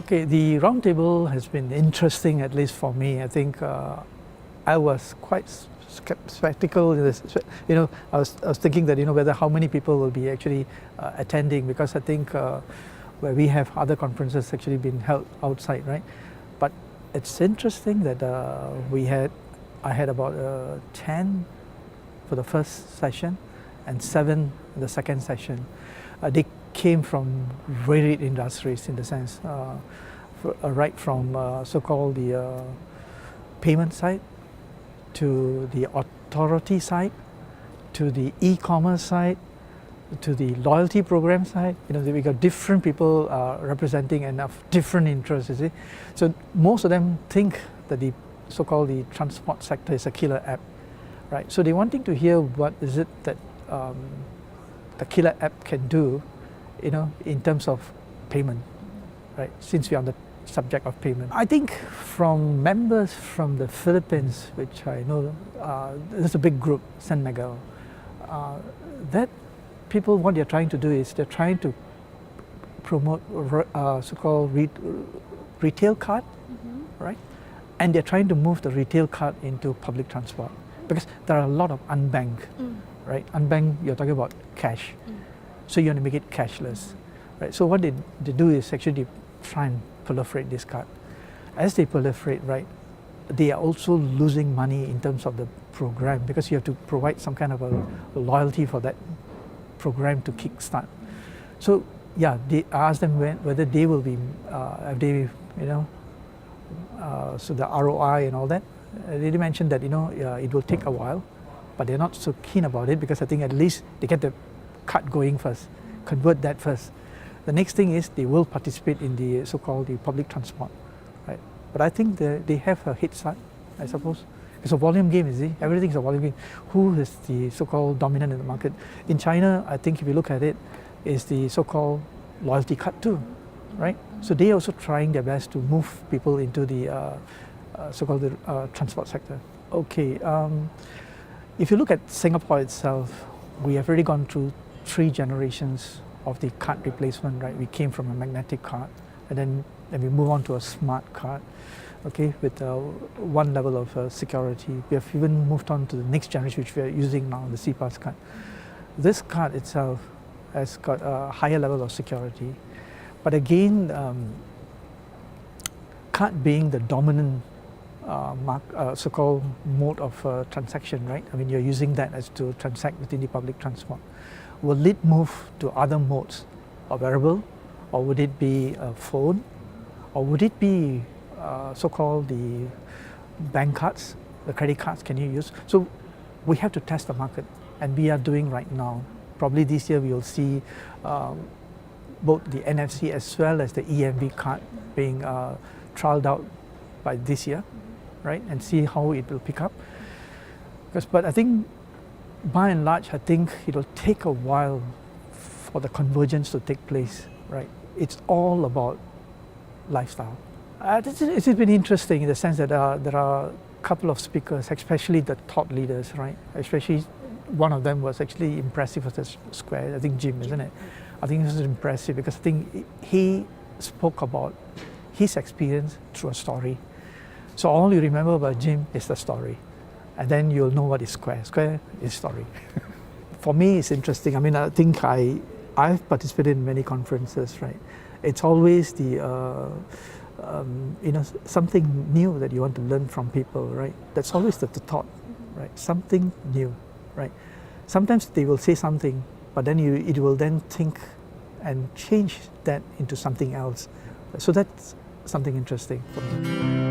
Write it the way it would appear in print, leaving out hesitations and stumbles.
Okay, the roundtable has been interesting, at least for me. I think I was quite skeptical. You know, I was thinking that whether how many people will be actually attending, because I think where we have other conferences actually been held outside, right? But it's interesting that I had about 10 for the first session and 7 in the second session. They came from varied industries, in the sense, right from so-called the payment side, to the authority side, to the e-commerce side, to the loyalty program side. We got different people representing and of different interests, you see. So most of them think that the so-called the transport sector is a killer app, right? So they're wanting to hear what is it that the killer app can do, in terms of payment, right? Since we're on the subject of payment. I think from members from the Philippines, which I know, there's a big group, San Miguel, that people, what they're trying to do is they're trying to promote so-called retail card, right? And they're trying to move the retail card into public transport, because there are a lot of unbanked, right? Unbanked, you're talking about cash. So you want to make it cashless, right? So what they do is actually try and proliferate this card. As they proliferate, right, they are also losing money in terms of the program, because you have to provide some kind of a loyalty for that program to kickstart. So yeah, they ask them whether they will be, so the ROI and all that. They mentioned that it will take a while, but they're not so keen about it, because I think at least they get the card going first, convert that first. The next thing is they will participate in the so-called the public transport, right? But I think they have a head start, I suppose. It's a volume game, you see. Everything's a volume game. Who is the so-called dominant in the market? In China, I think if you look at it, is the so-called loyalty card too, right? So they are also trying their best to move people into the so-called transport sector. Okay, if you look at Singapore itself, we have already gone through 3 generations of the card replacement, right? We came from a magnetic card, and then we move on to a smart card, okay, with one level of security. We have even moved on to the next generation, which we are using now, the CPass card. This card itself has got a higher level of security, but again, card being the dominant so-called mode of transaction, right? I mean, you're using that as to transact within the public transport. Will it move to other modes of wearable, or would it be a phone, or would it be so-called the bank cards, the credit cards can you use? So we have to test the market, and we are doing right now. Probably this year we will see both the NFC as well as the EMV card being trialed out by this year, right? And see how it will pick up. But I think by and large, I think it will take a while for the convergence to take place, right? It's all about lifestyle. It's been interesting in the sense that there are a couple of speakers, especially the thought leaders, right? Especially one of them was actually impressive with the Square, I think Jim, isn't it? I think this is impressive because I think he spoke about his experience through a story. So all you remember about Jim is the story. And then you'll know what is Square. Square is story. For me, it's interesting. I mean, I think I've participated in many conferences, right? It's always the, something new that you want to learn from people, right? That's always the thought, right? Something new, right? Sometimes they will say something, but then it will then think and change that into something else. So that's something interesting for me.